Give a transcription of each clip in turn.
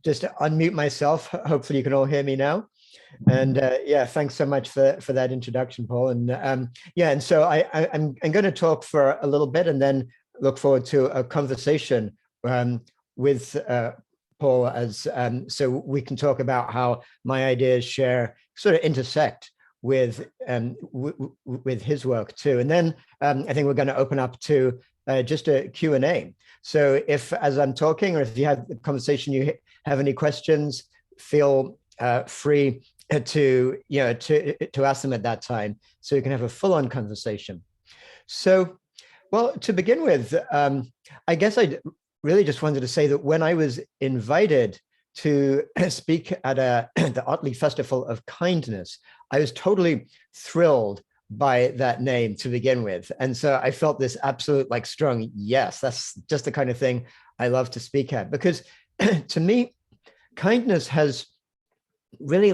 just unmute myself. Hopefully you can all hear me now. And yeah, thanks so much for that introduction, Paul. And yeah, and so I'm going to talk for a little bit and then look forward to a conversation with Paul, as so we can talk about how my ideas sort of intersect with his work too. And then I think we're going to open up to just a Q&A. So if, as I'm talking, or if you have a conversation, you have any questions, feel free to ask them at that time, so you can have a full-on conversation. So, well, to begin with, I guess I really just wanted to say that when I was invited to speak at the Otley Festival of Kindness, I was totally thrilled by that name to begin with. And so I felt this absolute strong yes, that's just the kind of thing I love to speak at, because to me, kindness has really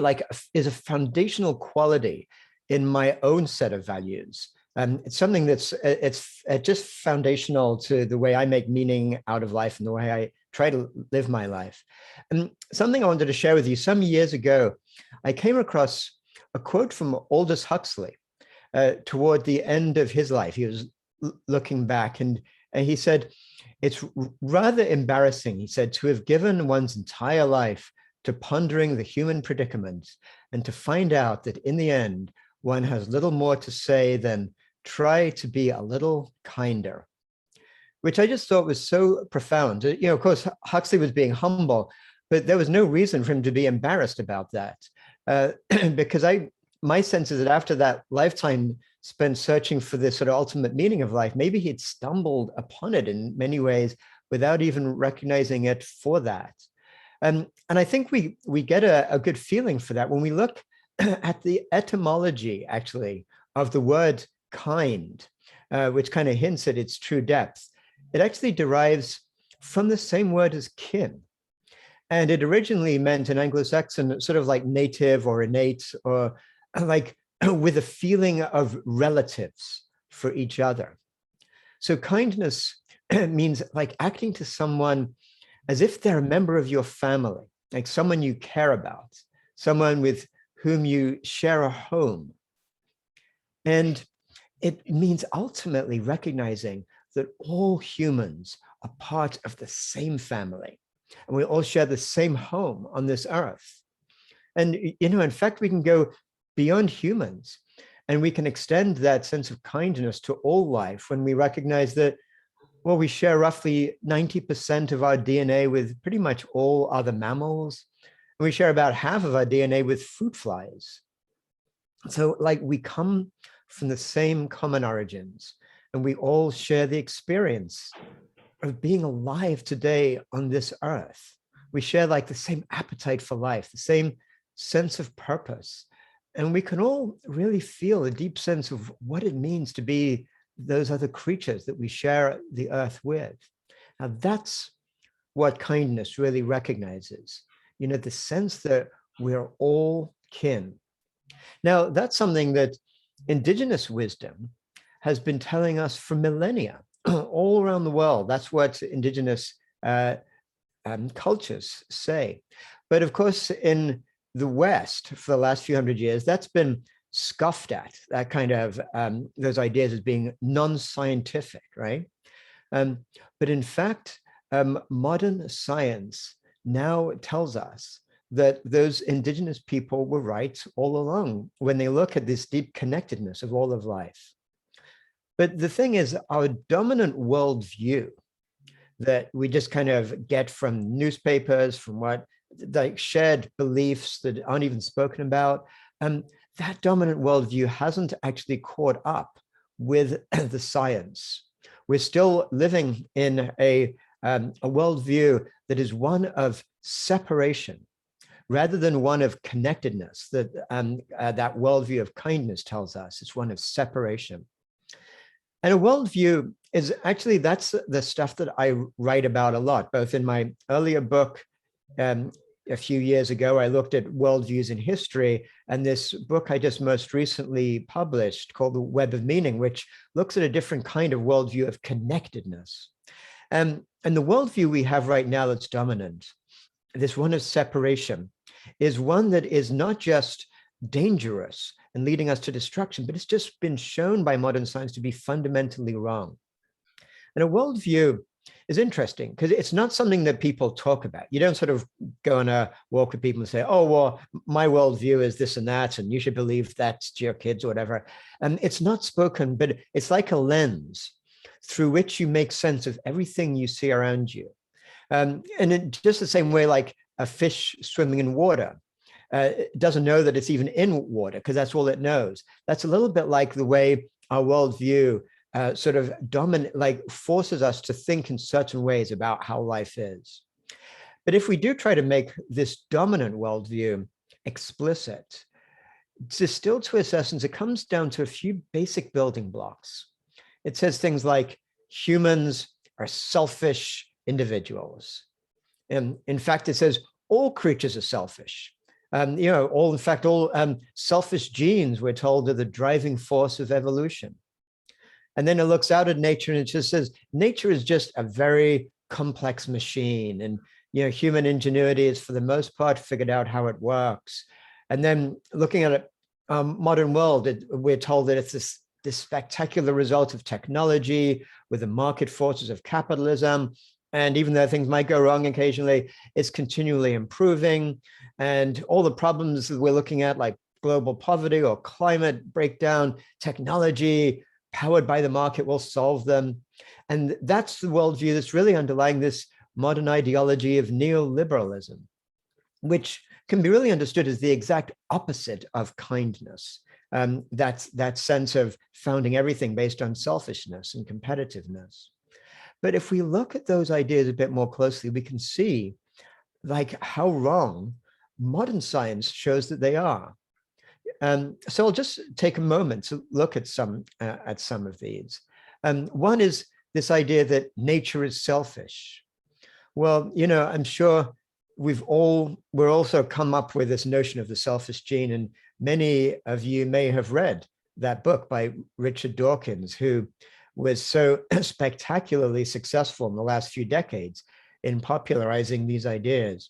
is a foundational quality in my own set of values. It's something that's just foundational to the way I make meaning out of life and the way I try to live my life. And something I wanted to share with you, some years ago, I came across a quote from Aldous Huxley toward the end of his life. He was looking back and he said, "It's rather embarrassing," he said, "to have given one's entire life to pondering the human predicament and to find out that in the end, one has little more to say than try to be a little kinder," which I just thought was so profound. Of course, Huxley was being humble, but there was no reason for him to be embarrassed about that. Because my sense is that after that lifetime spent searching for this sort of ultimate meaning of life, maybe he'd stumbled upon it in many ways without even recognizing it for that. And I think we get a good feeling for that when we look at the etymology, actually, of the word kind, which kind of hints at its true depth. It actually derives from the same word as kin. And it originally meant an Anglo-Saxon sort of like native or innate, or with a feeling of relatives for each other. So kindness means acting to someone as if they're a member of your family, like someone you care about, someone with whom you share a home. And it means ultimately recognizing that all humans are part of the same family, and we all share the same home on this earth. And, in fact, we can go beyond humans, and we can extend that sense of kindness to all life when we recognize that, well, we share roughly 90% of our DNA with pretty much all other mammals, and we share about half of our DNA with fruit flies. So we come from the same common origins, and we all share the experience of being alive today on this earth. We share the same appetite for life, the same sense of purpose. And we can all really feel a deep sense of what it means to be those other creatures that we share the earth with. Now, that's what kindness really recognizes, the sense that we're all kin. Now, that's something that indigenous wisdom has been telling us for millennia all around the world. That's what indigenous cultures say. But of course, in the West, for the last few hundred years, that's been scoffed at, that kind of those ideas as being non-scientific, right? But in fact, modern science now tells us that those indigenous people were right all along when they look at this deep connectedness of all of life. But the thing is, our dominant worldview that we just kind of get from newspapers, from what shared beliefs that aren't even spoken about, that dominant worldview hasn't actually caught up with the science. We're still living in a worldview that is one of separation rather than one of connectedness. That worldview of kindness tells us it's one of separation. And a worldview is actually, that's the stuff that I write about a lot, both in my earlier book. A few years ago, I looked at worldviews in history, and this book I just most recently published called The Web of Meaning, which looks at a different kind of worldview of connectedness. And the worldview we have right now that's dominant this one of separation, is one that is not just dangerous and leading us to destruction, but it's just been shown by modern science to be fundamentally wrong. And a worldview is interesting because it's not something that people talk about. You don't sort of go on a walk with people and say, oh, well, my worldview is this and that, and you should believe that to your kids or whatever. And it's not spoken, but it's like a lens through which you make sense of everything you see around you. And in just the same way, like a fish swimming in water doesn't know that it's even in water because that's all it knows. That's a little bit like the way our worldview sort of forces us to think in certain ways about how life is. But if we do try to make this dominant worldview explicit, distilled to its essence, it comes down to a few basic building blocks. It says things like humans are selfish individuals. And in fact, it says all creatures are selfish. All selfish genes, we're told, are the driving force of evolution. And then it looks out at nature and it just says, nature is just a very complex machine. And, human ingenuity is for the most part figured out how it works. And then looking at a modern world, we're told that it's this spectacular result of technology with the market forces of capitalism. And even though things might go wrong occasionally, it's continually improving. And all the problems that we're looking at, like global poverty or climate breakdown, technology powered by the market will solve them. And that's the worldview that's really underlying this modern ideology of neoliberalism, which can be really understood as the exact opposite of kindness. That sense of founding everything based on selfishness and competitiveness. But if we look at those ideas a bit more closely, we can see like how wrong modern science shows that they are. So I'll just take a moment to look at some of these. One is this idea that nature is selfish. Well, I'm sure we're also come up with this notion of the selfish gene, and many of you may have read that book by Richard Dawkins, who was so spectacularly successful in the last few decades in popularizing these ideas.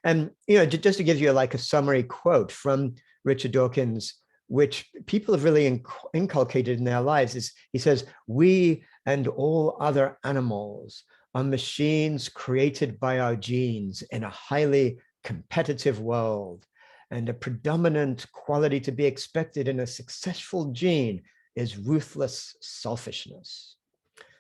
And just to give you like a summary quote from Richard Dawkins, which people have really inculcated in their lives, is he says, "We and all other animals are machines created by our genes in a highly competitive world. And a predominant quality to be expected in a successful gene is ruthless selfishness."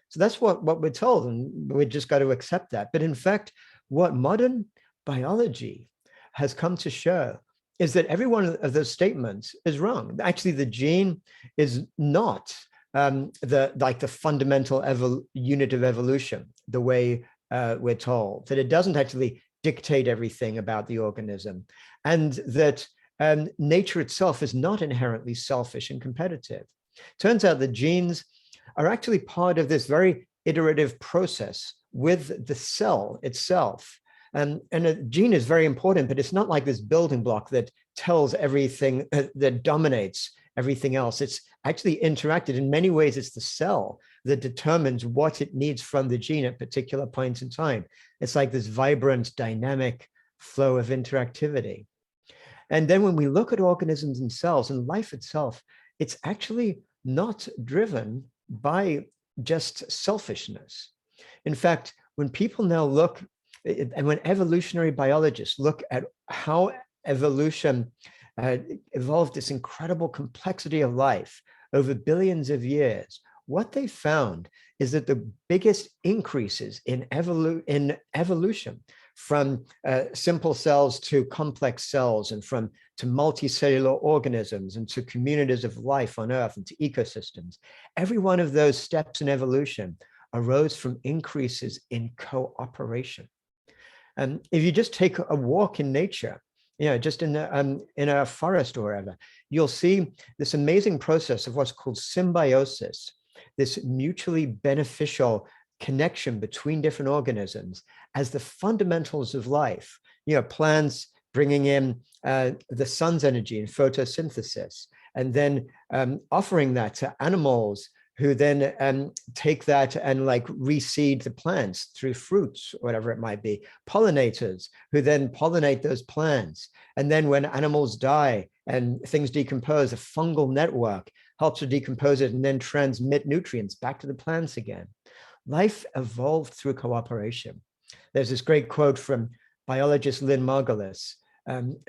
So that's what we're told, and we just got to accept that. But in fact, what modern biology has come to show is that every one of those statements is wrong. Actually, the gene is not the fundamental unit of evolution, the way we're told, that it doesn't actually dictate everything about the organism, and that nature itself is not inherently selfish and competitive. Turns out that genes are actually part of this very iterative process with the cell itself. And a gene is very important, but it's not like this building block that tells everything, that dominates everything else. It's actually interacted. In many ways, it's the cell that determines what it needs from the gene at particular points in time. It's like this vibrant, dynamic flow of interactivity. And then when we look at organisms themselves and life itself, it's actually not driven by just selfishness. In fact, when people now look, and when evolutionary biologists look at how evolution evolved this incredible complexity of life over billions of years, what they found is that the biggest increases in evolution from simple cells to complex cells, and to multicellular organisms, and to communities of life on Earth, and to ecosystems, every one of those steps in evolution arose from increases in cooperation. And if you just take a walk in nature, just in a forest or wherever, you'll see this amazing process of what's called symbiosis, this mutually beneficial connection between different organisms as the fundamentals of life. Plants bringing in the sun's energy and photosynthesis, and then offering that to animals who then take that and like reseed the plants through fruits, whatever it might be. Pollinators who then pollinate those plants. And then when animals die and things decompose, a fungal network helps to decompose it and then transmit nutrients back to the plants again. Life evolved through cooperation. There's this great quote from biologist Lynn Margulis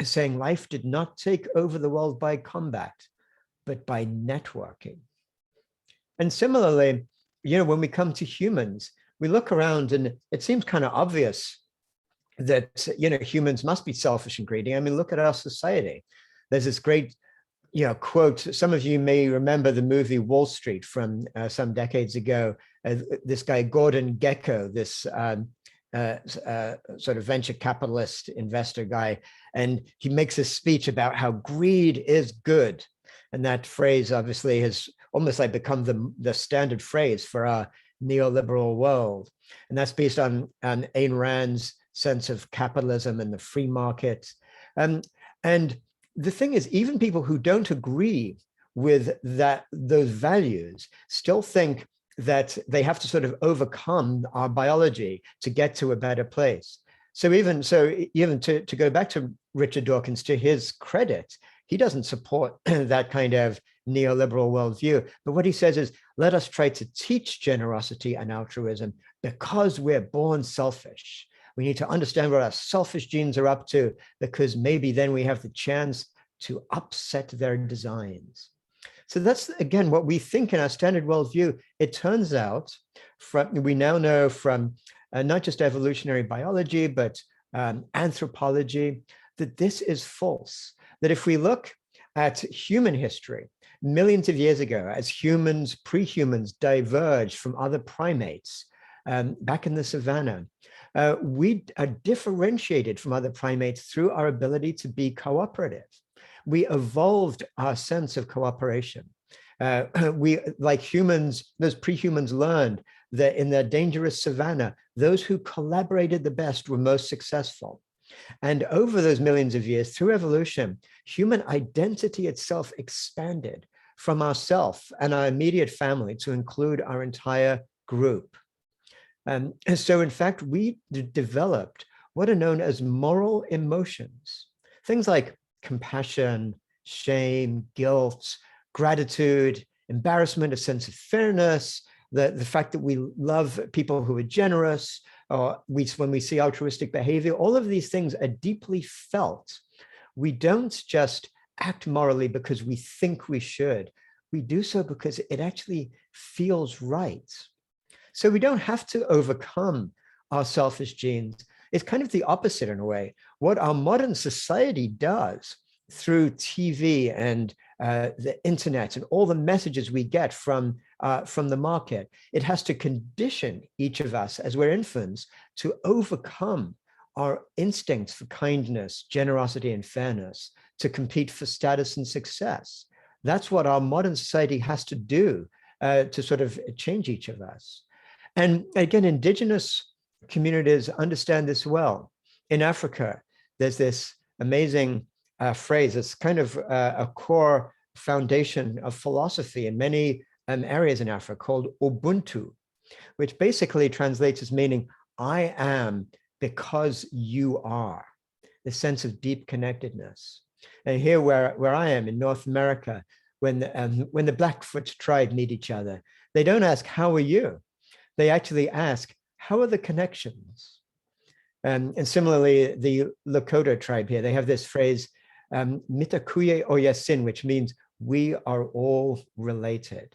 saying, life did not take over the world by combat, but by networking. And similarly, when we come to humans, we look around and it seems kind of obvious that, humans must be selfish and greedy. I mean, look at our society. There's this great, quote. Some of you may remember the movie Wall Street from some decades ago. This guy, Gordon Gekko, this sort of venture capitalist investor guy, and he makes a speech about how greed is good. And that phrase obviously has almost like become the standard phrase for our neoliberal world. And that's based on Ayn Rand's sense of capitalism and the free market. And the thing is, even people who don't agree with those values still think that they have to sort of overcome our biology to get to a better place. So even to go back to Richard Dawkins, to his credit, he doesn't support that kind of neoliberal worldview. But what he says is, let us try to teach generosity and altruism because we're born selfish. We need to understand what our selfish genes are up to, because maybe then we have the chance to upset their designs. So that's, again, what we think in our standard worldview. It turns out, we now know from not just evolutionary biology, but anthropology, that this is false. That if we look at human history, millions of years ago, as humans, pre-humans diverged from other primates back in the savannah, we are differentiated from other primates through our ability to be cooperative. We evolved our sense of cooperation. We, like humans, those pre-humans learned that in their dangerous savannah, those who collaborated the best were most successful. And over those millions of years, through evolution, human identity itself expanded from ourself and our immediate family to include our entire group. And so, in fact, we developed what are known as moral emotions, things like compassion, shame, guilt, gratitude, embarrassment, a sense of fairness, the fact that we love people who are generous, or when we see altruistic behavior. All of these things are deeply felt. We don't just act morally because we think we should. We do so because it actually feels right. So we don't have to overcome our selfish genes. It's kind of the opposite in a way. What our modern society does through TV and the internet and all the messages we get from the market, it has to condition each of us as we're infants to overcome our instincts for kindness, generosity, and fairness, to compete for status and success. That's what our modern society has to do to sort of change each of us. And again, indigenous communities understand this well. In Africa, there's this amazing phrase. It's kind of a core foundation of philosophy in many areas in Africa, called Ubuntu, which basically translates as meaning, I am because you are, the sense of deep connectedness. And here where I am in North America, when the Blackfoot tribe meet each other, they don't ask, how are you? They actually ask, how are the connections? And similarly, the Lakota tribe here, they have this phrase, mitakuye oyasin, which means we are all related.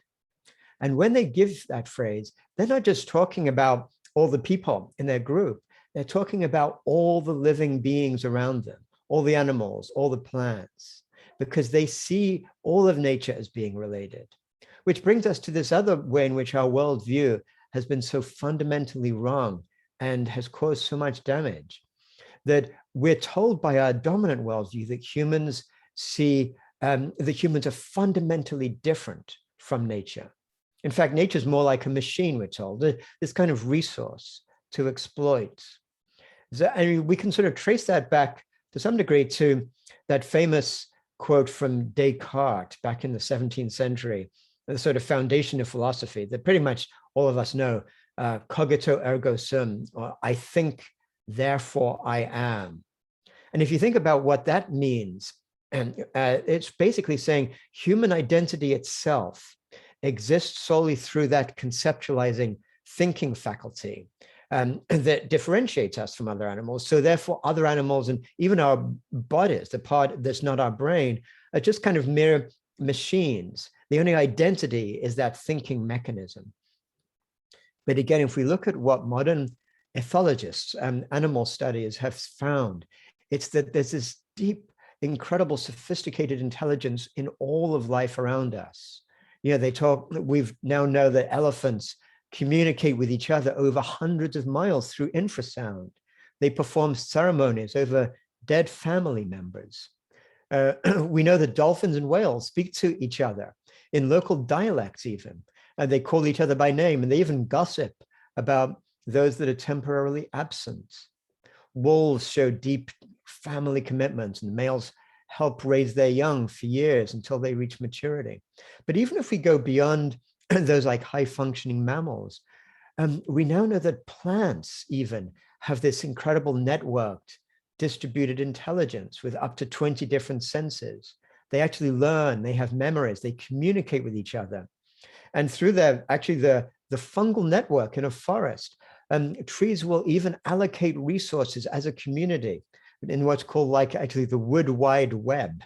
And when they give that phrase, they're not just talking about all the people in their group, they're talking about all the living beings around them, all the animals, all the plants, because they see all of nature as being related. Which brings us to this other way in which our worldview has been so fundamentally wrong and has caused so much damage, that we're told by our dominant worldview that humans see that humans are fundamentally different from nature. In fact, nature is more like a machine, we're told, this kind of resource to exploit. So, and we can sort of trace that back to some degree to that famous quote from Descartes back in the 17th century, the sort of foundation of philosophy that pretty much all of us know, cogito ergo sum, or I think, therefore I am. And if you think about what that means, and it's basically saying human identity itself exists solely through that conceptualizing thinking faculty that differentiates us from other animals. So therefore other animals and even our bodies, the part that's not our brain, are just kind of mere machines. The only identity is that thinking mechanism. But again, if we look at what modern ethologists and animal studies have found, it's that there's this deep, incredible, sophisticated intelligence in all of life around us. You know, we now know that elephants communicate with each other over hundreds of miles through infrasound. They perform ceremonies over dead family members. We know that dolphins and whales speak to each other in local dialects even, and they call each other by name, and they even gossip about those that are temporarily absent. Wolves show deep family commitments, and males help raise their young for years until they reach maturity. But even if we go beyond those like high functioning mammals, we now know that plants even have this incredible networked distributed intelligence with up to 20 different senses. They actually learn, they have memories, they communicate with each other. And through the fungal network in a forest, trees will even allocate resources as a community in what's called like actually the wood wide web.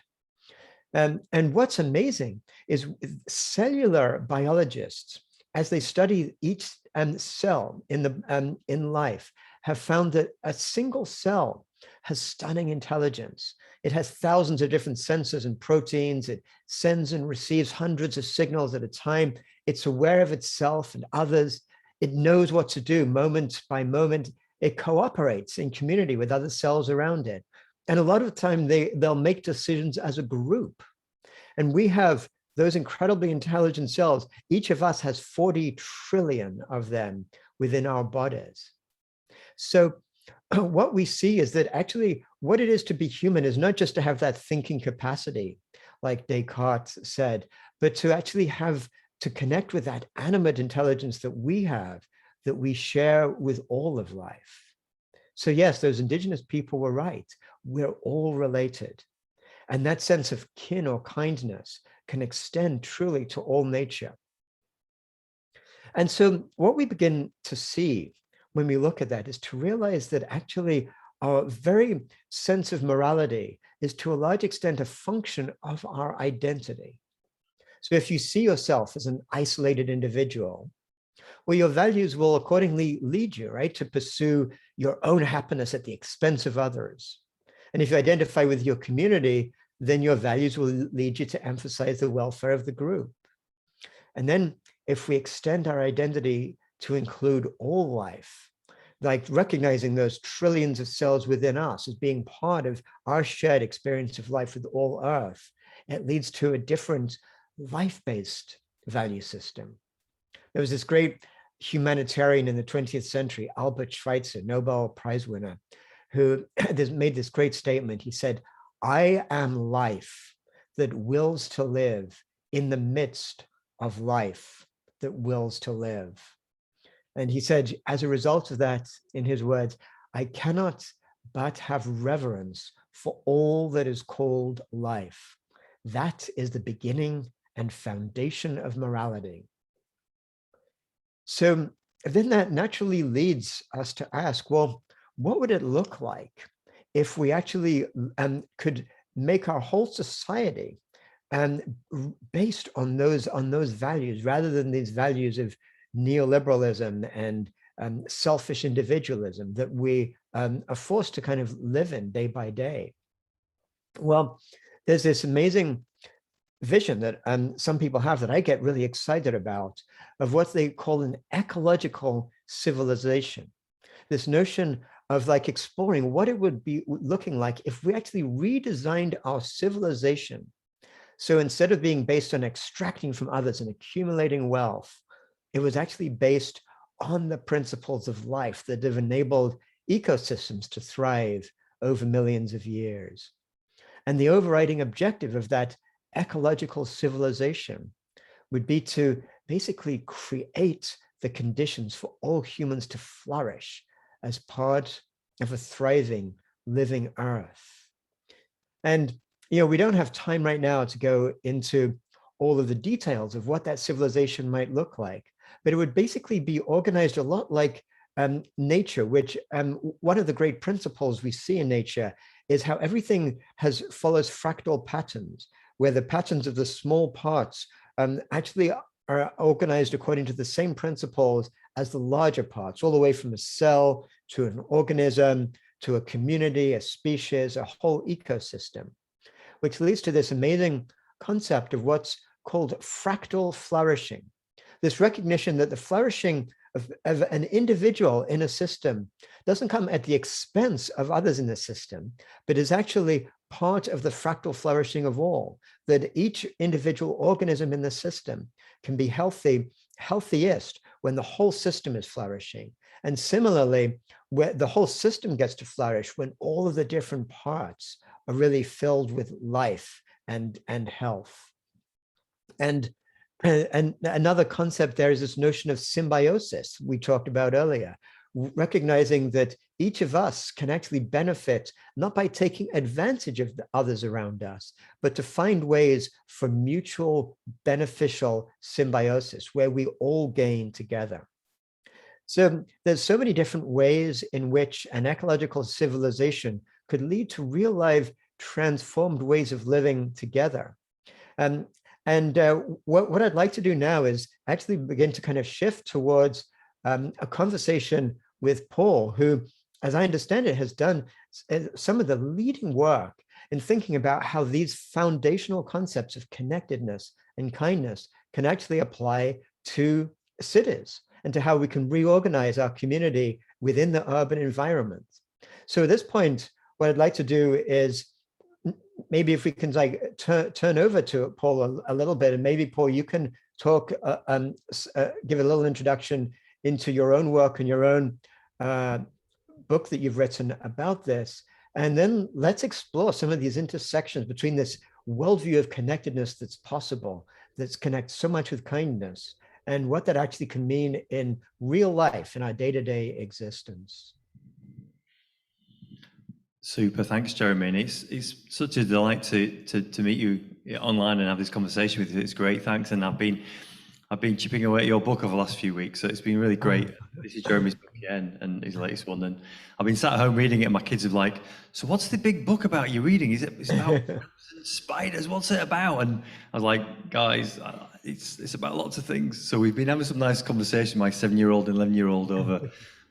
And what's amazing is cellular biologists, as they study each cell in life, have found that a single cell has stunning intelligence. It has thousands of different sensors and proteins. It sends and receives hundreds of signals at a time. It's aware of itself and others. It knows what to do moment by moment. It cooperates in community with other cells around it. And a lot of the time they'll make decisions as a group. And we have those incredibly intelligent cells. Each of us has 40 trillion of them within our bodies. So what we see is that actually what it is to be human is not just to have that thinking capacity, like Descartes said, but to actually have to connect with that animate intelligence that we have, that we share with all of life. So yes, those indigenous people were right. We're all related. And that sense of kin or kindness can extend truly to all nature. And so what we begin to see when we look at that is to realize that actually our very sense of morality is to a large extent a function of our identity. So if you see yourself as an isolated individual, well, your values will accordingly lead you, right, to pursue your own happiness at the expense of others. And if you identify with your community, then your values will lead you to emphasize the welfare of the group. And then if we extend our identity to include all life, like recognizing those trillions of cells within us as being part of our shared experience of life with all Earth, it leads to a different life-based value system. There was this great humanitarian in the 20th century, Albert Schweitzer, Nobel Prize winner, who made this great statement. He said, "I am life that wills to live in the midst of life that wills to live." And he said, as a result of that, in his words, "I cannot but have reverence for all that is called life. That is the beginning and foundation of morality." So then that naturally leads us to ask, well, what would it look like if we actually could make our whole society based on those values, rather than these values of neoliberalism and selfish individualism that we are forced to kind of live in day by day? Well, there's this amazing vision that some people have that I get really excited about, of what they call an ecological civilization. This notion of like exploring what it would be looking like if we actually redesigned our civilization. So instead of being based on extracting from others and accumulating wealth, it was actually based on the principles of life that have enabled ecosystems to thrive over millions of years. And the overriding objective of that ecological civilization would be to basically create the conditions for all humans to flourish as part of a thriving, living earth. And, we don't have time right now to go into all of the details of what that civilization might look like, but it would basically be organized a lot like nature, which one of the great principles we see in nature is how everything follows fractal patterns, where the patterns of the small parts actually are organized according to the same principles as the larger parts, all the way from a cell to an organism, to a community, a species, a whole ecosystem, which leads to this amazing concept of what's called fractal flourishing. This recognition that the flourishing of an individual in a system doesn't come at the expense of others in the system, but is actually part of the fractal flourishing of all, that each individual organism in the system can be healthiest when the whole system is flourishing. And similarly, where the whole system gets to flourish when all of the different parts are really filled with life and health. And another concept there is this notion of symbiosis we talked about earlier, recognizing that each of us can actually benefit not by taking advantage of the others around us, but to find ways for mutual beneficial symbiosis where we all gain together. So there's so many different ways in which an ecological civilization could lead to real life transformed ways of living together. What I'd like to do now is actually begin to kind of shift towards a conversation with Paul, who, as I understand it, has done some of the leading work in thinking about how these foundational concepts of connectedness and kindness can actually apply to cities and to how we can reorganize our community within the urban environment. So at this point, what I'd like to do is maybe if we can like turn over to Paul a little bit, and maybe Paul, you can talk, give a little introduction into your own work and your own book that you've written about this. And then let's explore some of these intersections between this worldview of connectedness that's possible, that connects so much with kindness, and what that actually can mean in real life, in our day-to-day existence. Super, thanks, Jeremy. And it's such a delight to meet you online and have this conversation with you. It's great, thanks. And I've been chipping away at your book over the last few weeks, so it's been really great. This is Jeremy's book again, and his latest one. And I've been sat at home reading it, and my kids are like, "So what's the big book about you're reading? It's about spiders? What's it about?" And I was like, "Guys, it's about lots of things." So we've been having some nice conversation, my 7-year-old and 11-year-old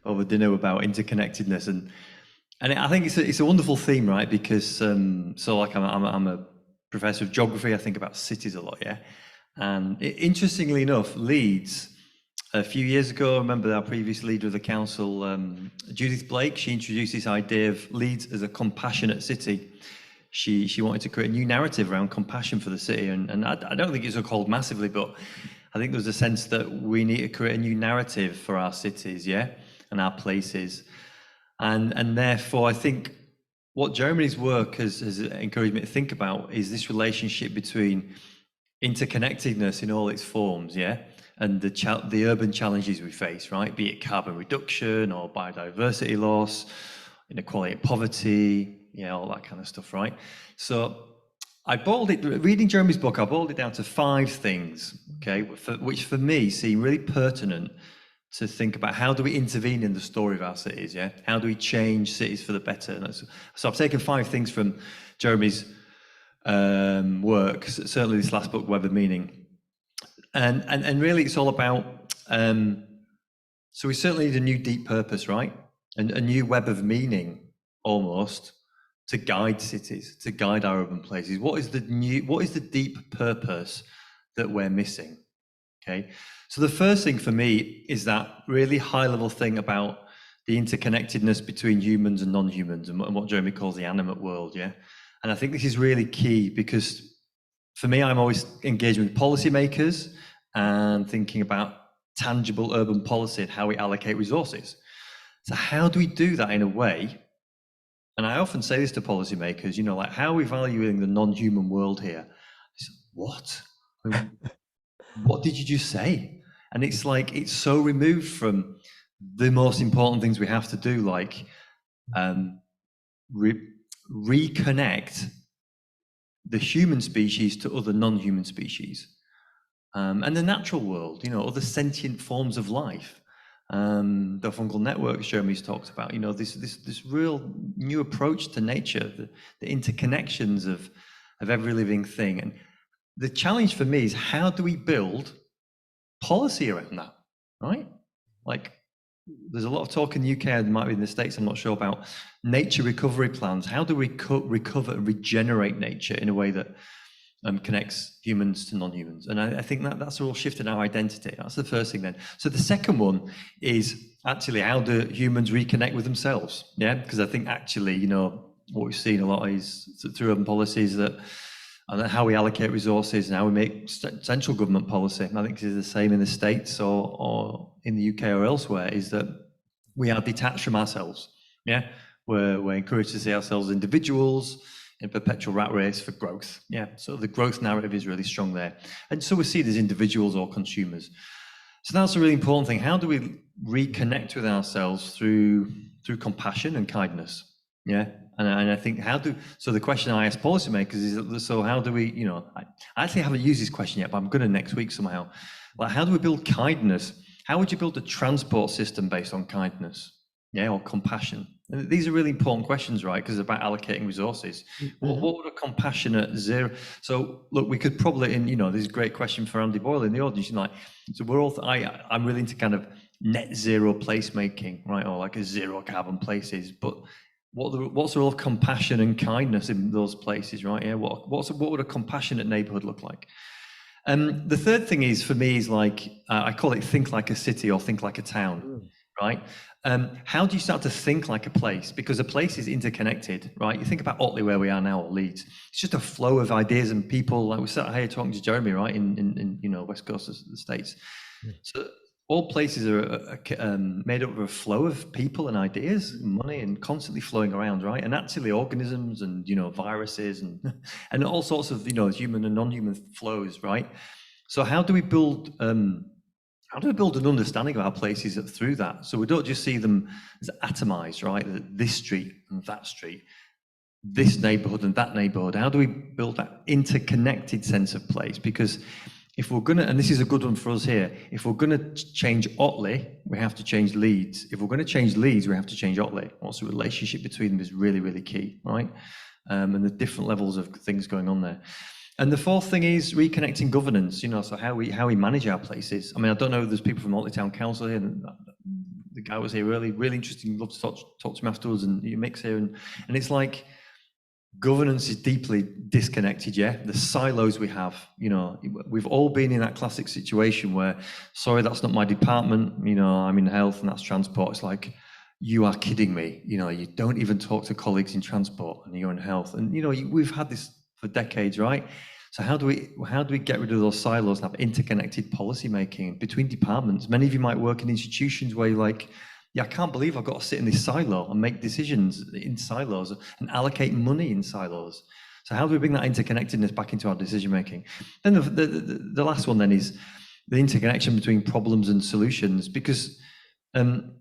over dinner about interconnectedness, and I think it's a wonderful theme, right? Because so like I'm a professor of geography. I think about cities a lot, yeah. And interestingly enough, Leeds, a few years ago, I remember our previous leader of the council, Judith Blake, she introduced this idea of Leeds as a compassionate city. She wanted to create a new narrative around compassion for the city, and I don't think it's hold massively, but I think there's a sense that we need to create a new narrative for our cities, yeah, and our places. And therefore, I think what Jeremy's work has encouraged me to think about is this relationship between interconnectedness in all its forms, yeah, and the urban challenges we face, right? Be it carbon reduction or biodiversity loss, inequality and poverty, all that kind of stuff, right? So reading Jeremy's book, I boiled it down to 5 things, okay, which for me seem really pertinent to think about how do we intervene in the story of our cities, yeah? How do we change cities for the better? So I've taken 5 things from Jeremy's work, certainly this last book, Web of Meaning. And really it's all about, so we certainly need a new deep purpose, right? And a new web of meaning, almost, to guide cities, to guide our urban places. What is the deep purpose that we're missing? Okay, so the first thing for me is that really high-level thing about the interconnectedness between humans and non-humans, and what Jeremy calls the animate world, yeah? And I think this is really key because for me, I'm always engaging with policymakers and thinking about tangible urban policy and how we allocate resources. So how do we do that in a way? And I often say this to policymakers, like, how are we valuing the non-human world here? I said, what? what did you just say? And it's like, it's so removed from the most important things we have to do, like reconnect the human species to other non-human species, and the natural world, other sentient forms of life. The fungal networks Jeremy's talked about, this real new approach to nature, the interconnections of every living thing. And the challenge for me is, how do we build policy around that, right? Like, there's a lot of talk in the UK, and might be in the States, I'm not sure, about nature recovery plans. How do we recover and regenerate nature in a way that connects humans to non-humans? And I think that's a real shift in our identity. That's the first thing then. So the second one is actually, how do humans reconnect with themselves? Yeah, because I think actually, what we've seen a lot is through urban policies that, and how we allocate resources and how we make central government policy, and I think it's the same in the States or in the UK or elsewhere, is that we are detached from ourselves. Yeah, we're encouraged to see ourselves as individuals in perpetual rat race for growth. Yeah, so the growth narrative is really strong there. And so we see it as individuals or consumers. So that's a really important thing. How do we reconnect with ourselves through compassion and kindness? Yeah. And I think so the question I ask policymakers is, so how do we, I actually haven't used this question yet, but I'm going to next week somehow. Like, how do we build kindness? How would you build a transport system based on kindness? Yeah, or compassion? And these are really important questions, right? Because it's about allocating resources. What would a compassionate zero? So look, we could probably, this is a great question for Andy Boyle in the audience. So we're all, I'm really into kind of net zero placemaking, right? Or like a zero carbon places, but what's the role of compassion and kindness in those places, right? Yeah, what would a compassionate neighborhood look like? The third thing is, for me, is like, I call it think like a city or think like a town, right? How do you start to think like a place? Because a place is interconnected, right? You think about Otley, where we are now, or Leeds. It's just a flow of ideas and people. Like, we sat here talking to Jeremy, right, in West Coast of the States. So all places are made up of a flow of people and ideas, and money, and constantly flowing around, right? And actually, organisms and viruses and all sorts of human and non-human flows, right? So how do we build an understanding of our places through that, so we don't just see them as atomized, right? This street and that street, this neighborhood and that neighborhood. How do we build that interconnected sense of place? Because if we're going to, and this is a good one for us here, if we're going to change Otley, we have to change Leeds. If we're going to change Leeds, we have to change Otley. Also, the relationship between them is really, really key, right? And the different levels of things going on there. And the fourth thing is reconnecting governance, so how we manage our places. I mean, I don't know if there's people from Otley Town Council here, and the guy was here, really interesting. Love to talk to him afterwards, and you mix here, and it's like, governance is deeply disconnected. Yeah, the silos we have, we've all been in that classic situation where, sorry, that's not my department, I'm in health and that's transport. It's like, you are kidding me, you don't even talk to colleagues in transport and you're in health. And we've had this for decades, right? So how do we get rid of those silos and have interconnected policy making between departments? Many of you might work in institutions where you're like, yeah, I can't believe I've got to sit in this silo and make decisions in silos and allocate money in silos. So how do we bring that interconnectedness back into our decision making? Then the last one then is the interconnection between problems and solutions, because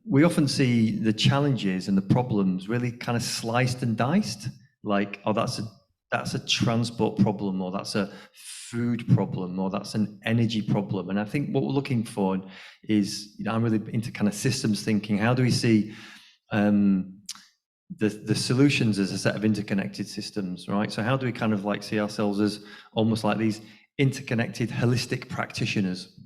we often see the challenges and the problems really kind of sliced and diced. Like, oh, that's a transport problem, or that's a food problem, or that's an energy problem. And I think what we're looking for is, I'm really into kind of systems thinking. How do we see the solutions as a set of interconnected systems, right? So how do we kind of like see ourselves as almost like these interconnected holistic practitioners,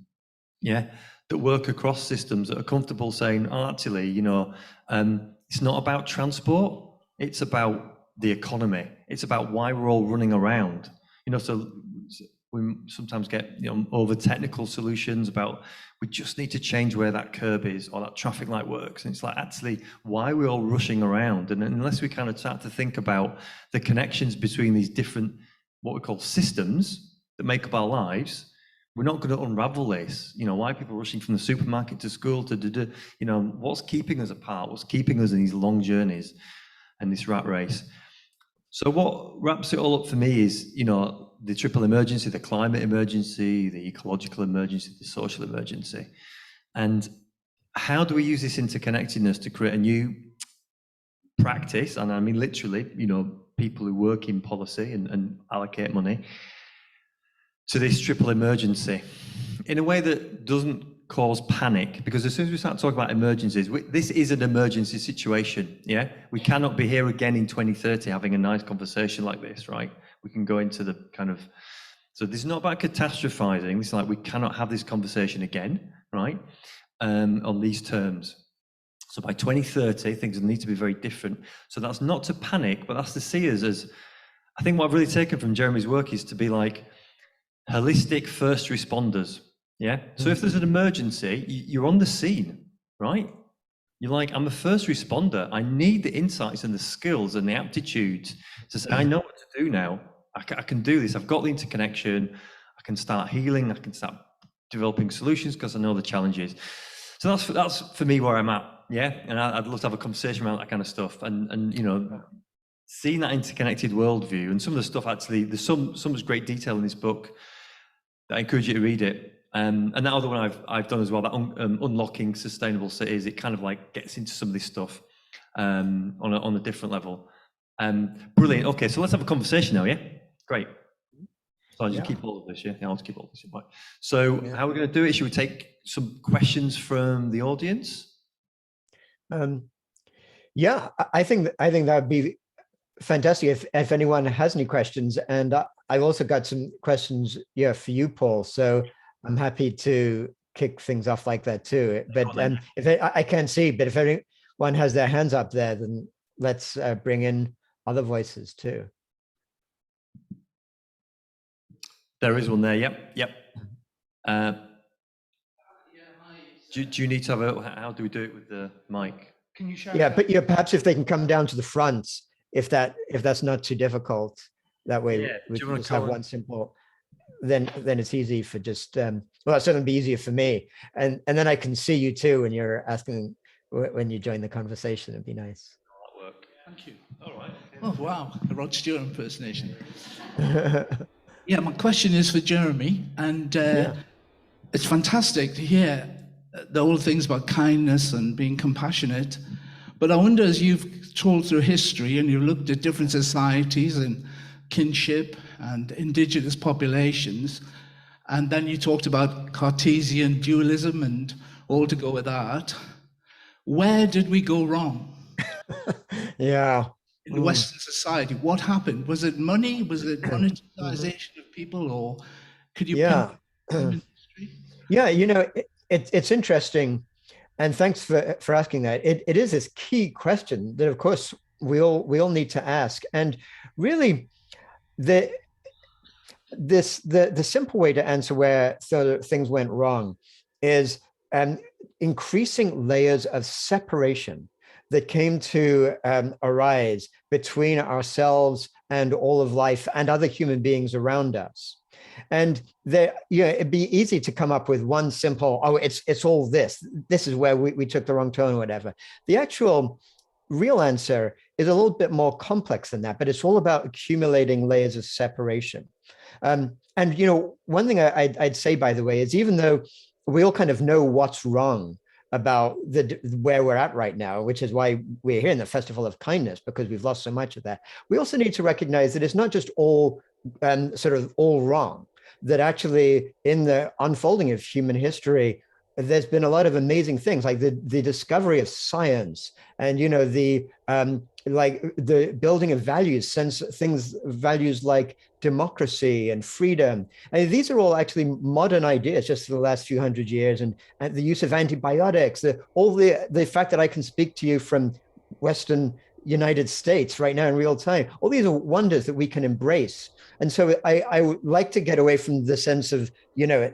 yeah, that work across systems, that are comfortable saying, oh, actually, it's not about transport, it's about the economy, it's about why we're all running around. So we sometimes get over technical solutions about, we just need to change where that curb is or that traffic light works. And it's like, actually, why are we all rushing around? And unless we kind of start to think about the connections between these different, what we call systems that make up our lives, we're not going to unravel this. Why are people rushing from the supermarket to school to what's keeping us apart? What's keeping us in these long journeys and this rat race? So what wraps it all up for me is, the triple emergency, the climate emergency, the ecological emergency, the social emergency. And how do we use this interconnectedness to create a new practice? And I mean, literally, people who work in policy and allocate money to this triple emergency in a way that doesn't cause panic, because as soon as we start talking about emergencies, this is an emergency situation. Yeah, we cannot be here again in 2030 having a nice conversation like this, right? We can go into the kind of, so this is not about catastrophizing. It's like we cannot have this conversation again, right? On these terms. So by 2030, things need to be very different. So that's not to panic, but that's to see us as, I think what I've really taken from Jeremy's work is to be like holistic first responders. Yeah. So if there's an emergency, you're on the scene, right? You're like, I'm a first responder. I need the insights and the skills and the aptitudes to say, I know what to do now. I can do this. I've got the interconnection. I can start healing. I can start developing solutions because I know the challenges. So that's for me where I'm at. Yeah. And I'd love to have a conversation around that kind of stuff. And seeing that interconnected worldview and some of the stuff, actually, there's some great detail in this book. I encourage you to read it. And that other one I've done as well, that unlocking sustainable cities, it kind of like gets into some of this stuff on a different level. Brilliant. Okay, so let's have a conversation now. Yeah, great. So I'll just keep all of this. Yeah, I'll just keep all of this. Right. So how are we going to do it? Should we take some questions from the audience? Yeah, I think that would be fantastic if anyone has any questions. And I've also got some questions, for you, Paul. So I'm happy to kick things off like that too. But if I can't see, but if anyone has their hands up there, then let's bring in other voices too. There is one there. Yep. Do you need to have how do we do it with the mic? Can you share? Yeah, but perhaps if they can come down to the front, if that's not too difficult, that way we can just have one simple. Then it's easy for just well, it'll certainly be easier for me, and then I can see you too when you're asking when you join the conversation. It'd be nice. That'll work. Thank you. All right. Oh wow, a Rod Stewart impersonation. Yeah, my question is for Jeremy, and it's fantastic to hear the whole things about kindness and being compassionate. But I wonder, as you've told through history and you've looked at different societies and kinship and indigenous populations, and then you talked about Cartesian dualism and all to go with that, where did we go wrong? Yeah. In Western society, what happened? Was it money? Was it monetization of people, or could you pinpoint time in history? Yeah, it's interesting, and thanks for asking that. It is this key question that, of course, we all need to ask, and really, the simple way to answer where things went wrong is increasing layers of separation that came to arise between ourselves and all of life and other human beings around us. And it'd be easy to come up with one simple, it's all this is where we took the wrong turn or whatever. The actual real answer is a little bit more complex than that, but it's all about accumulating layers of separation. And one thing I'd say, by the way, is even though we all kind of know what's wrong about where we're at right now, which is why we're here in the Festival of Kindness, because we've lost so much of that, we also need to recognize that it's not just all all wrong, that actually in the unfolding of human history, there's been a lot of amazing things, like the discovery of science, and the building of values, values like democracy and freedom. And these are all actually modern ideas just for the last few hundred years, and the use of antibiotics, the fact that I can speak to you from Western United States right now in real time. All these are wonders that we can embrace. And so I would like to get away from the sense of,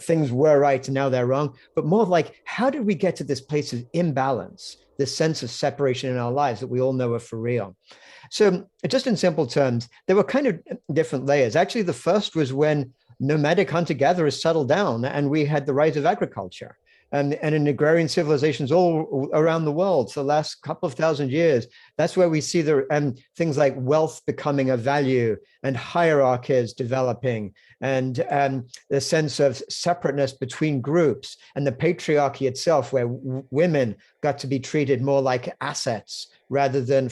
things were right and now they're wrong, but more like, how did we get to this place of imbalance, this sense of separation in our lives that we all know are for real? So just in simple terms, there were kind of different layers. Actually, the first was when nomadic hunter-gatherers settled down and we had the rise of agriculture. and in agrarian civilizations all around the world for the last couple of thousand years. That's where we see the things like wealth becoming a value and hierarchies developing, and the sense of separateness between groups, and the patriarchy itself, where women got to be treated more like assets rather than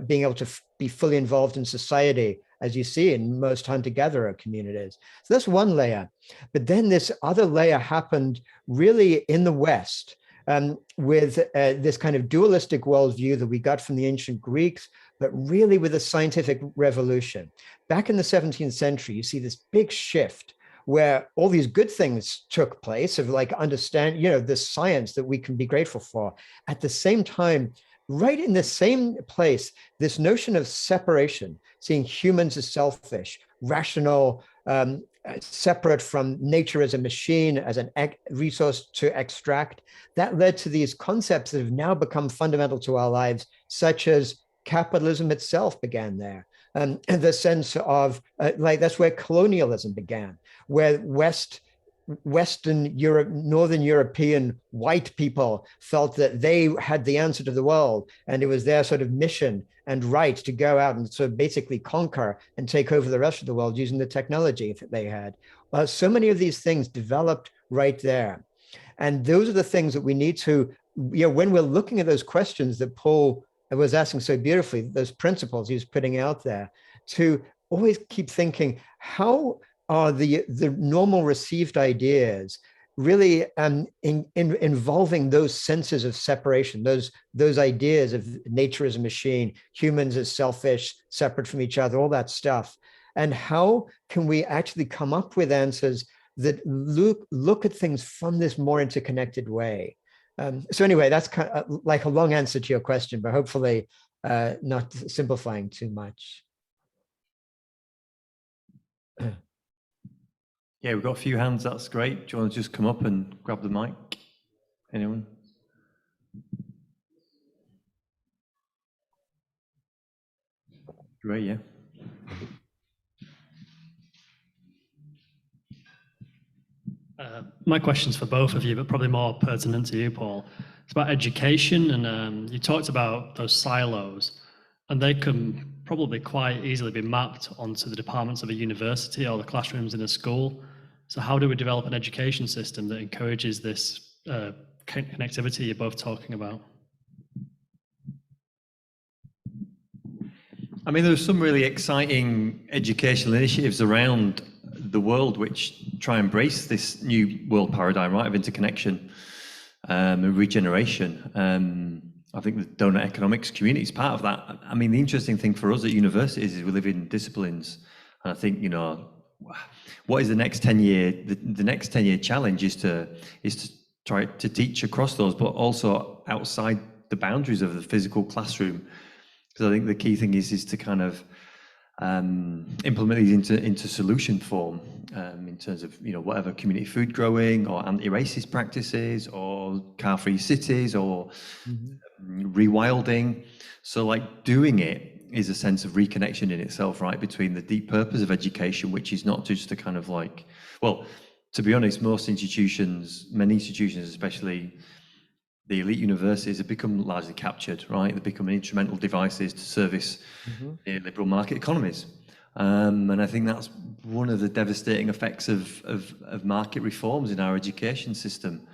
being able to be fully involved in society, as you see in most hunter-gatherer communities. So that's one layer. But then this other layer happened really in the West, with this kind of dualistic worldview that we got from the ancient Greeks, but really with a scientific revolution. Back in the 17th century, you see this big shift where all these good things took place of like understand, the science that we can be grateful for. At the same time, right in the same place, this notion of separation, seeing humans as selfish, rational, separate from nature as a machine, as an resource to extract, that led to these concepts that have now become fundamental to our lives, such as capitalism itself began there. And the sense of, that's where colonialism began, where Western Europe, Northern European white people felt that they had the answer to the world, and it was their sort of mission and right to go out and sort of basically conquer and take over the rest of the world using the technology that they had. So many of these things developed right there. And those are the things that we need to, when we're looking at those questions that Paul was asking so beautifully, those principles he was putting out there, to always keep thinking, how are the normal received ideas really involving those senses of separation, those ideas of nature as a machine, humans as selfish, separate from each other, all that stuff. And how can we actually come up with answers that look at things from this more interconnected way? So anyway, that's kind of like a long answer to your question, but hopefully not simplifying too much. Yeah, we've got a few hands. That's great. Do you want to just come up and grab the mic? Anyone? Great, yeah. My question's for both of you, but probably more pertinent to you, Paul. It's about education, and you talked about those silos, and they can probably quite easily be mapped onto the departments of a university or the classrooms in a school. So how do we develop an education system that encourages this connectivity you're both talking about? I mean, there's some really exciting educational initiatives around the world which try and embrace this new world paradigm, right, of interconnection and regeneration. I think the donor economics community is part of that. I mean, the interesting thing for us at universities is we live in disciplines, and I think, what is the next 10-year? The next 10-year challenge is to try to teach across those, but also outside the boundaries of the physical classroom. Because I think the key thing is to kind of implement these into solution form, in terms of whatever community food growing or anti-racist practices or car-free cities or rewilding. So like doing it is a sense of reconnection in itself, right, between the deep purpose of education, which is not just a kind of like, well, to be honest, many institutions, especially the elite universities, have become largely captured, right? They become instrumental devices to service neoliberal market economies. And I think that's one of the devastating effects of market reforms in our education system.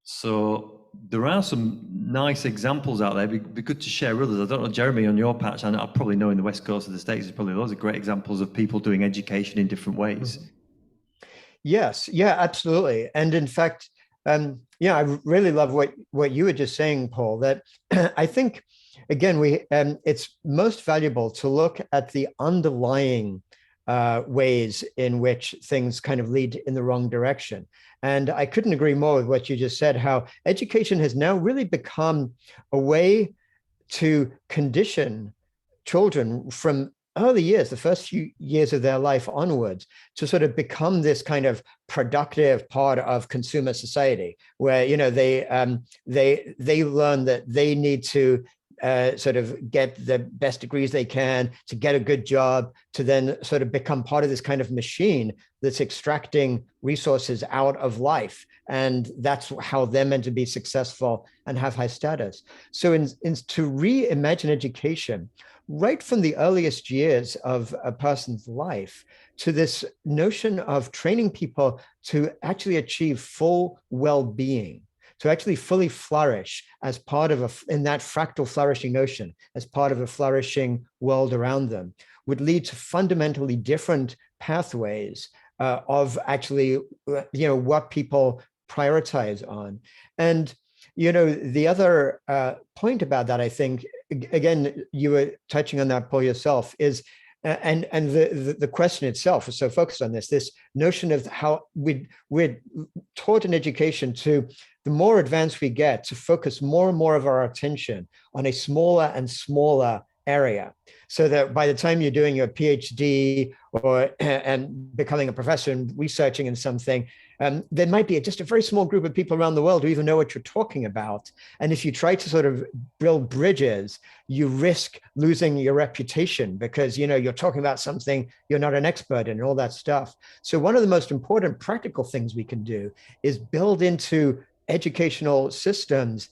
So there are some nice examples out there. It'd be good to share others. I don't know, Jeremy, on your patch, I probably know in the West Coast of the States, there's probably loads of great examples of people doing education in different ways. Yes, yeah, absolutely. And in fact, I really love what you were just saying, Paul, that I think, again, it's most valuable to look at the underlying ways in which things kind of lead in the wrong direction. And I couldn't agree more with what you just said, how education has now really become a way to condition children from early years, the first few years of their life onwards, to sort of become this kind of productive part of consumer society, where they learn that they need to sort of get the best degrees they can, to get a good job, to then sort of become part of this kind of machine that's extracting resources out of life. And that's how they're meant to be successful and have high status. So to reimagine education, right from the earliest years of a person's life, to this notion of training people to actually achieve full well-being, to actually fully flourish as part of in that fractal flourishing notion, as part of a flourishing world around them, would lead to fundamentally different pathways of actually, what people prioritize on. And, the other point about that, I think, again, you were touching on that, Paul, yourself, is and the question itself is so focused on this notion of how we're taught in education to, the more advanced we get, to focus more and more of our attention on a smaller and smaller area, so that by the time you're doing your PhD and becoming a professor and researching in something, there might be just a very small group of people around the world who even know what you're talking about. And if you try to sort of build bridges, you risk losing your reputation because, you're talking about something you're not an expert in and all that stuff. So one of the most important practical things we can do is build into educational systems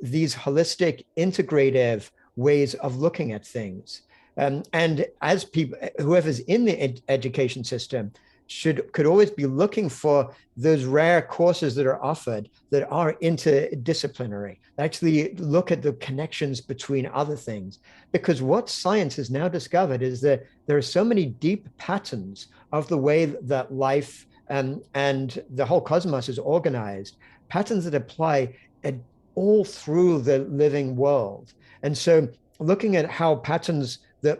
these holistic, integrative ways of looking at things. And as people, whoever's in the education system could always be looking for those rare courses that are offered that are interdisciplinary, actually look at the connections between other things. Because what science has now discovered is that there are so many deep patterns of the way that life and the whole cosmos is organized, patterns that apply all through the living world. And so looking at how patterns that,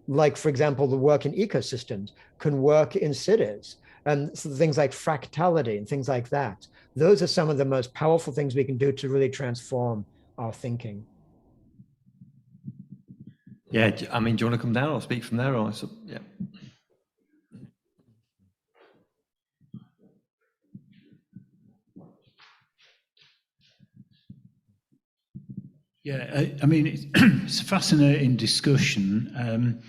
like, for example, the work in ecosystems can work in cities, and so things like fractality and things like that. Those are some of the most powerful things we can do to really transform our thinking. Yeah, I mean, do you want to come down or speak from there? Or yeah. Yeah, I mean, it's a fascinating discussion.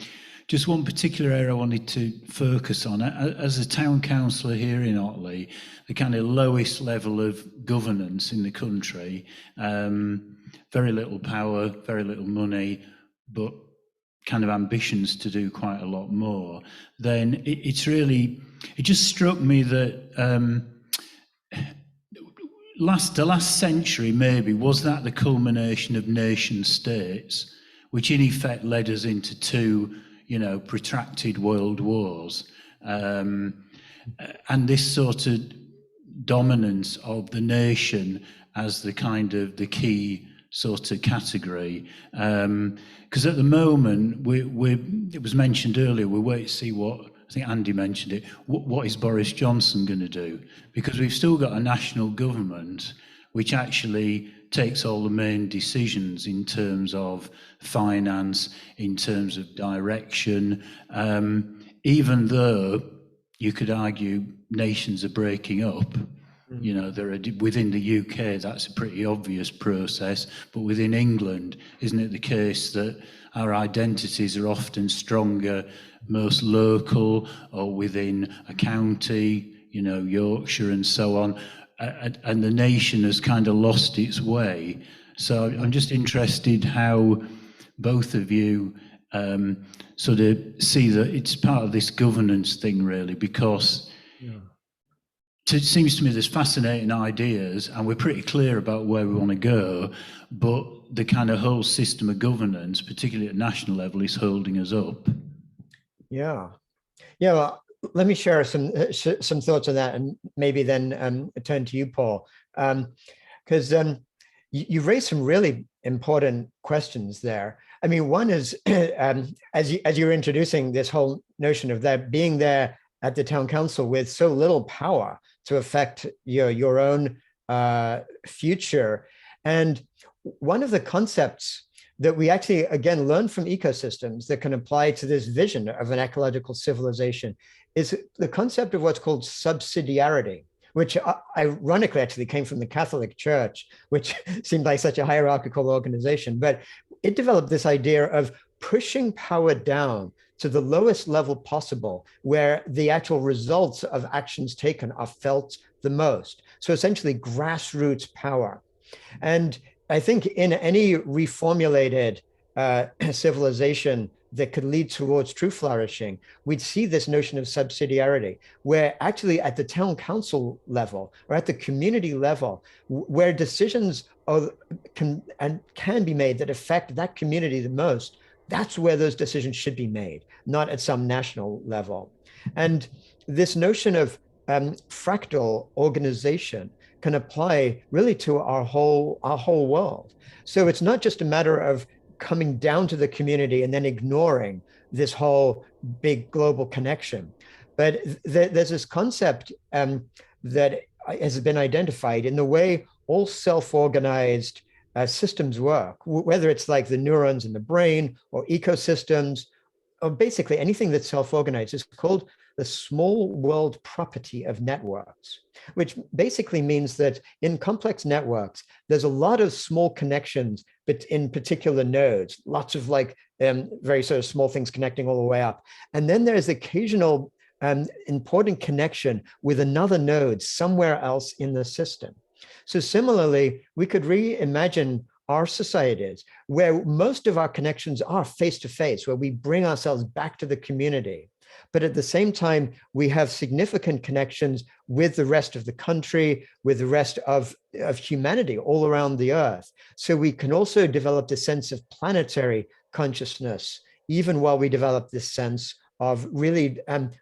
Just one particular area I wanted to focus on. As a town councillor here in Otley, the kind of lowest level of governance in the country, very little power, very little money, but kind of ambitions to do quite a lot more, then it just struck me that the last century maybe was that the culmination of nation states, which in effect led us into two, protracted world wars, and this sort of dominance of the nation as the kind of the key sort of category. Because at the moment, it was mentioned earlier, we're waiting to see what, I think Andy mentioned it, what is Boris Johnson going to do? Because we've still got a national government which actually takes all the main decisions in terms of finance, in terms of direction, even though you could argue nations are breaking up. There are, within the UK, that's a pretty obvious process, but within England, isn't it the case that our identities are often stronger, most local or within a county, Yorkshire and so on, and the nation has kind of lost its way. So I'm just interested how both of you sort of see that it's part of this governance thing, really, because it seems to me there's fascinating ideas and we're pretty clear about where we want to go, but the kind of whole system of governance, particularly at national level, is holding us up. Yeah. Well, let me share some thoughts on that, and maybe then turn to you, Paul, because you raised some really important questions there. I mean, one is as you're introducing this whole notion of that being there at the town council with so little power to affect your own future, and one of the concepts that we actually, again, learn from ecosystems that can apply to this vision of an ecological civilization is the concept of what's called subsidiarity, which ironically actually came from the Catholic Church, which seemed like such a hierarchical organization. But it developed this idea of pushing power down to the lowest level possible, where the actual results of actions taken are felt the most. So essentially grassroots power. And I think in any reformulated civilization that could lead towards true flourishing, we'd see this notion of subsidiarity, where actually at the town council level or at the community level, where decisions can be made that affect that community the most, that's where those decisions should be made, not at some national level. And this notion of fractal organization can apply really to our whole world. So it's not just a matter of coming down to the community and then ignoring this whole big global connection. But there's this concept that has been identified in the way all self-organized systems work, whether it's like the neurons in the brain or ecosystems, or basically anything that's self-organized, is called the small world property of networks, which basically means that in complex networks, there's a lot of small connections, but in particular nodes, lots of like very sort of small things connecting all the way up. And then there's occasional important connection with another node somewhere else in the system. So similarly, we could reimagine our societies where most of our connections are face-to-face, where we bring ourselves back to the community. But at the same time, we have significant connections with the rest of the country, with the rest of humanity all around the earth. So we can also develop this sense of planetary consciousness, even while we develop this sense of really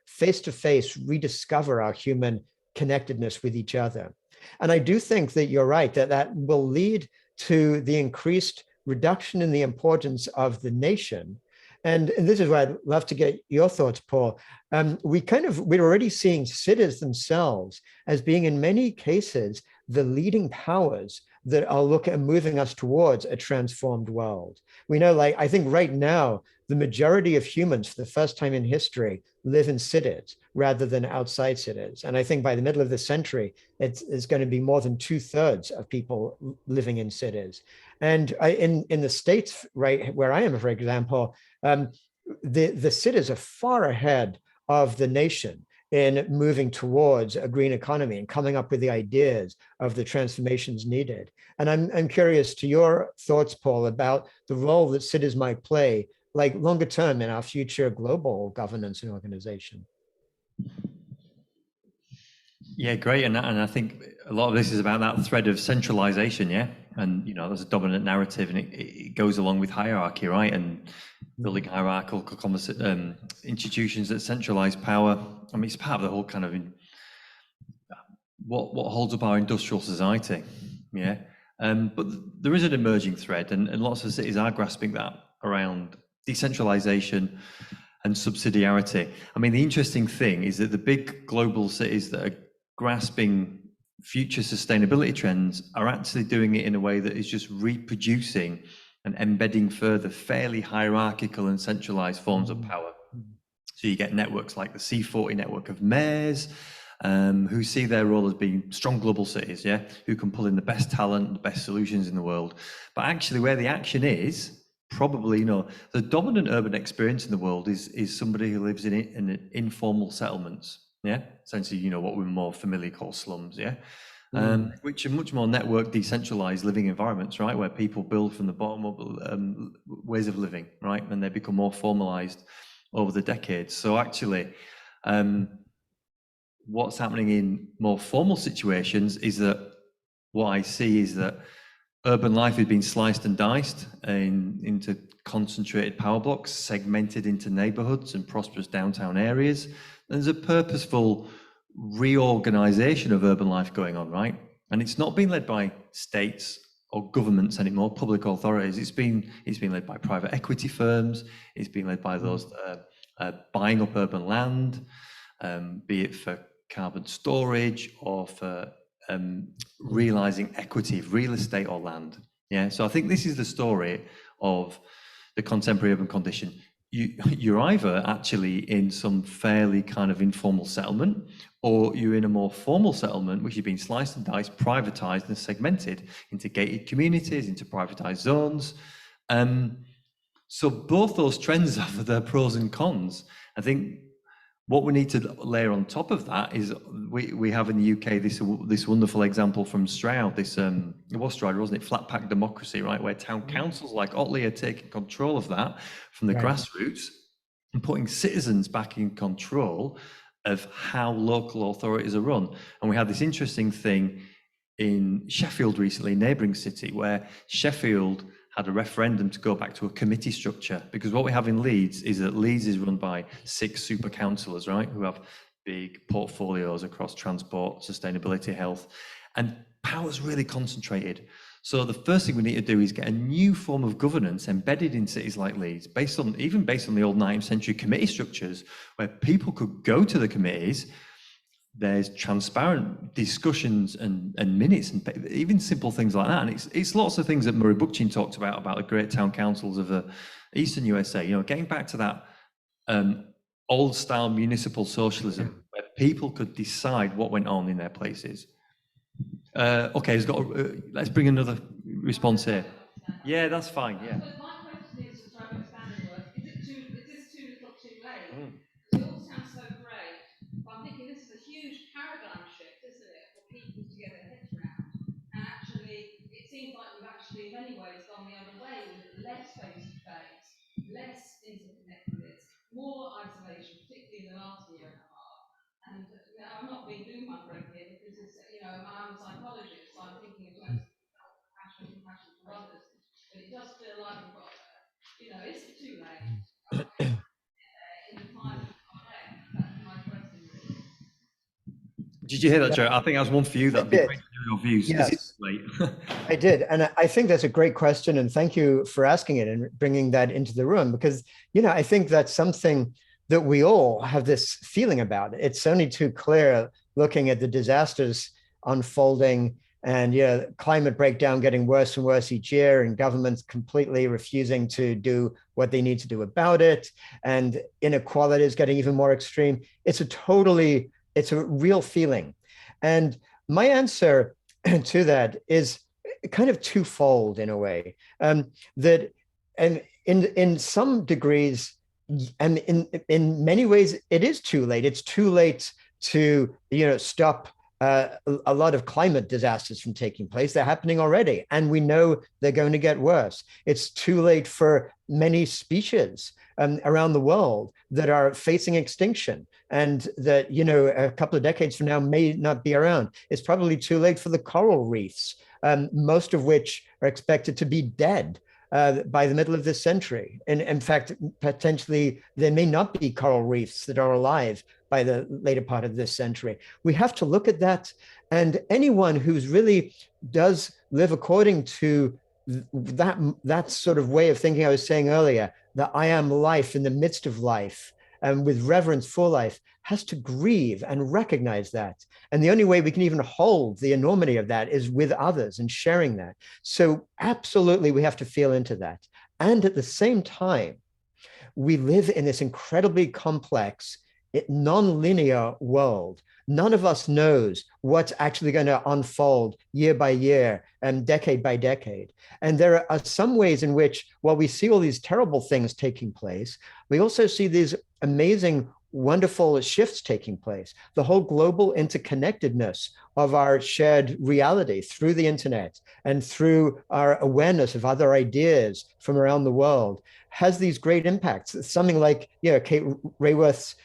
face-to-face rediscover our human connectedness with each other. And I do think that you're right, that will lead to the increased reduction in the importance of the nation. And this is where I'd love to get your thoughts, Paul. We're already seeing cities themselves as being, in many cases, the leading powers that are moving us towards a transformed world. We know, like, I think right now, the majority of humans, for the first time in history, live in cities rather than outside cities. And I think by the middle of the century, it's going to be more than 2/3 of people living in cities. And in the States, right, where I am, for example, the cities are far ahead of the nation in moving towards a green economy and coming up with the ideas of the transformations needed. And I'm curious to your thoughts, Paul, about the role that cities might play, like longer term, in our future global governance and organization. Yeah, great. And I think a lot of this is about that thread of centralization, yeah? And, you know, there's a dominant narrative and it goes along with hierarchy, right? And building hierarchical institutions that centralize power. I mean, it's part of the whole kind of what holds up our industrial society, yeah? But there is an emerging thread and lots of cities are grasping that around decentralization and subsidiarity. I mean, the interesting thing is that the big global cities that are grasping future sustainability trends are actually doing it in a way that is just reproducing and embedding further fairly hierarchical and centralized forms of power. So you get networks like the C40 network of mayors, who see their role as being strong global cities, yeah, who can pull in the best talent, the best solutions in the world. But actually where the action is, probably, you know, the dominant urban experience in the world is somebody who lives in informal settlements, yeah, essentially, you know, what we more familiarly call slums, yeah, which are much more network, decentralized living environments, right, where people build from the bottom up ways of living, right, and they become more formalized over the decades. So actually, what's happening in more formal situations is that what I see is that urban life has been sliced and diced into concentrated power blocks, segmented into neighborhoods and prosperous downtown areas. There's a purposeful reorganization of urban life going on, right? And it's not being led by states or governments anymore, public authorities. It's been led by private equity firms. It's been led by those buying up urban land, be it for carbon storage or for realizing equity of real estate or land. Yeah, so I think this is the story of the contemporary urban condition. You're either actually in some fairly kind of informal settlement, or you're in a more formal settlement, which has been sliced and diced, privatized and segmented into gated communities, into privatized zones. So both those trends have their pros and cons. I think what we need to layer on top of that is we have in the UK this wonderful example from Stroud, it was Stroud, wasn't it? Flat pack democracy, right? Where town councils like Otley are taking control of that from the grassroots and putting citizens back in control of how local authorities are run. And we had this interesting thing in Sheffield recently, neighbouring city, where Sheffield had a referendum to go back to a committee structure, because what we have in Leeds is that Leeds is run by 6 super councillors, right, who have big portfolios across transport, sustainability, health, and power's really concentrated. So the first thing we need to do is get a new form of governance embedded in cities like Leeds, even based on the old 19th century committee structures, where people could go to the committees. There's transparent discussions and minutes, and even simple things like that. And it's lots of things that Murray Bookchin talked about the great town councils of the Eastern USA, getting back to that old style municipal socialism, where people could decide what went on in their places. Okay, let's bring another response here. Yeah, that's fine, yeah. My question is, to try to expand the work, is this too little too late? It all sounds so great, but I'm thinking this is a huge paradigm shift, isn't it, for people to get their heads around? And actually, it seems like we've actually, in many ways, gone the other way, with less face-to-face, less interconnectedness, more isolation, particularly in the last year and a half. And I'm not being doom-mongering here, because I'm a psychologist, so I'm thinking in terms of compassion for others. But it does feel like we've got, is it too late? In the time we've got left? That's my question, really. Did you hear that, Joe? I think that was one for you. That'd be great to hear your views. Yes. Is it late? I did. And I think that's a great question. And thank you for asking it and bringing that into the room, because, I think that's something that we all have this feeling about. It's only too clear looking at the disasters unfolding and climate breakdown getting worse and worse each year, and governments completely refusing to do what they need to do about it, and inequality is getting even more extreme. It's a real feeling. And my answer to that is kind of twofold in a way, that and in some degrees, and in many ways, it is too late. It's too late to stop a lot of climate disasters from taking place. They're happening already, and we know they're going to get worse. It's too late for many species around the world that are facing extinction, and that a couple of decades from now may not be around. It's probably too late for the coral reefs, most of which are expected to be dead by the middle of this century. And in fact, potentially there may not be coral reefs that are alive by the later part of this century. We have to look at that. And anyone who's really does live according to that sort of way of thinking I was saying earlier, that I am life in the midst of life, and with reverence for life, has to grieve and recognize that. And the only way we can even hold the enormity of that is with others and sharing that. So absolutely, we have to feel into that. And at the same time, we live in this incredibly complex, non-linear world. None of us knows what's actually going to unfold year by year and decade by decade. And there are some ways in which, while we see all these terrible things taking place, we also see these amazing, wonderful shifts taking place. The whole global interconnectedness of our shared reality through the internet and through our awareness of other ideas from around the world has these great impacts. Something like, Kate Raworth's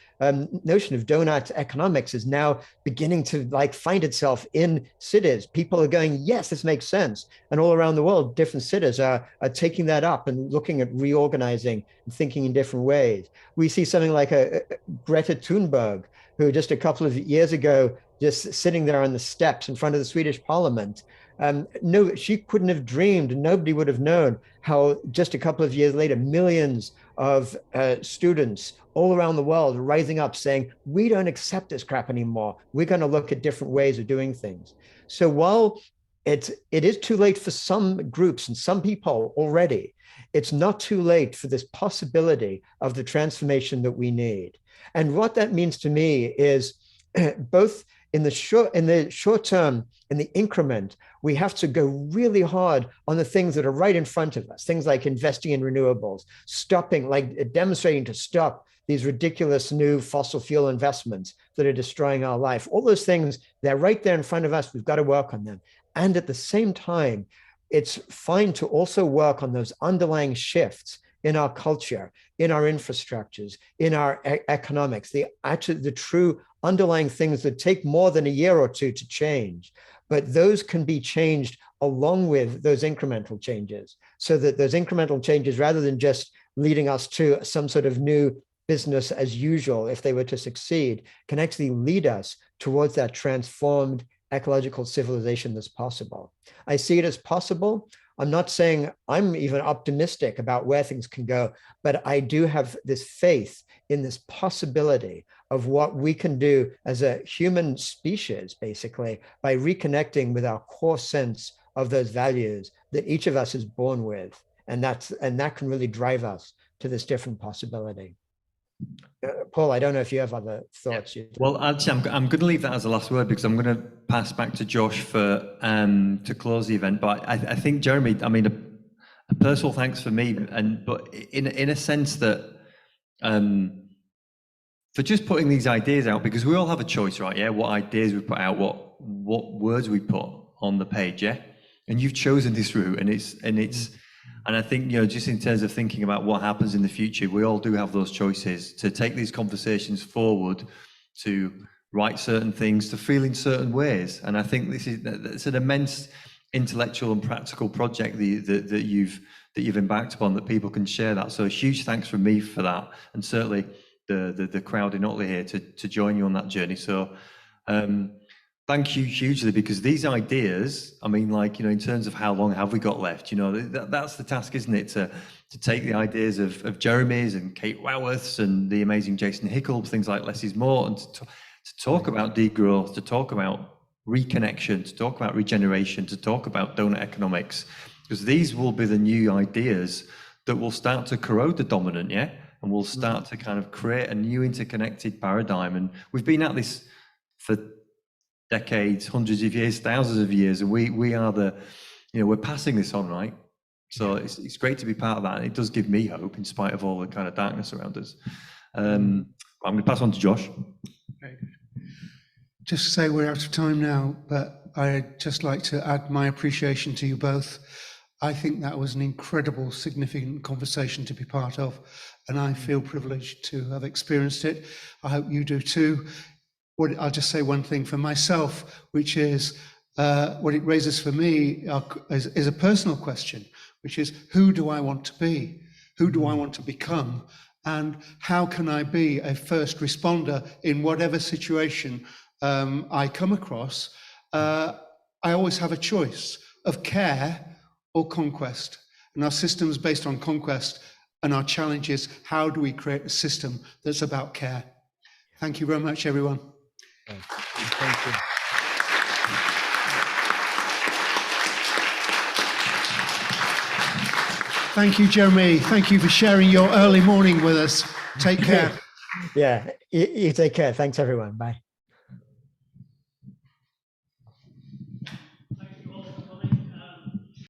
notion of donut economics is now beginning to find itself in cities. People are going, yes, this makes sense. And all around the world, different cities are taking that up and looking at reorganizing and thinking in different ways. We see something like a Greta Thunberg, who just a couple of years ago, just sitting there on the steps in front of the Swedish parliament. No, she couldn't have dreamed, nobody would have known how just a couple of years later, millions of students all around the world are rising up saying, we don't accept this crap anymore. We're going to look at different ways of doing things. So while it is too late for some groups and some people already, it's not too late for this possibility of the transformation that we need. And what that means to me is both in the short term, in the increment, we have to go really hard on the things that are right in front of us, things like investing in renewables, stopping, like demonstrating to stop these ridiculous new fossil fuel investments that are destroying our life. All those things, they're right there in front of us. We've got to work on them. And at the same time, it's fine to also work on those underlying shifts in our culture, in our infrastructures, in our economics, the true underlying things that take more than a year or two to change. But those can be changed along with those incremental changes, so that those incremental changes, rather than just leading us to some sort of new business as usual, if they were to succeed, can actually lead us towards that transformed ecological civilization that's possible. I see it as possible. I'm not saying I'm even optimistic about where things can go, but I do have this faith in this possibility of what we can do as a human species, basically, by reconnecting with our core sense of those values that each of us is born with. And that can really drive us to this different possibility. Paul, I don't know if you have other thoughts. Well, actually, I'm going to leave that as the last word, because I'm going to pass back to Josh for to close the event. But I think, Jeremy, I mean, a personal thanks for me, but in a sense that for just putting these ideas out, because we all have a choice, right? Yeah, what ideas we put out, what words we put on the page, yeah. And you've chosen this route, and I think, you know, just in terms of thinking about what happens in the future, we all do have those choices to take these conversations forward, to write certain things, to feel in certain ways. And I think it's an immense intellectual and practical project that you've embarked upon, that people can share that. So a huge thanks from me for that, and certainly the crowd in Otley here to join you on that journey. So thank you hugely, because these ideas, I mean, like, you know, in terms of how long have we got left, you know, that's the task, isn't it? To take the ideas of Jeremy's and Kate Woworth's and the amazing Jason Hickelb's, things like less is more, and to talk about degrowth, to talk about reconnection, to talk about regeneration, to talk about donut economics, because these will be the new ideas that will start to corrode the dominant, yeah? And we'll start to kind of create a new interconnected paradigm. And we've been at this for decades, hundreds of years, thousands of years, and we are we're passing this on, right? So it's great to be part of that, and it does give me hope in spite of all the kind of darkness around us. I'm going to pass on to Josh. Very good. Just to say we're out of time now, but I'd just like to add my appreciation to you both. I think that was an incredible, significant conversation to be part of, and I feel privileged to have experienced it. I hope you do too. I'll just say one thing for myself, which is what it raises for me is a personal question, which is, who do I want to be? Who do I want to become? And how can I be a first responder in whatever situation I come across? I always have a choice of care or conquest. And our system's based on conquest, and our challenge is, how do we create a system that's about care? Thank you very much, everyone. Thank you. Thank you, Jeremy. Thank you for sharing your early morning with us. Take care. Yeah, you take care. Thanks, everyone. Bye.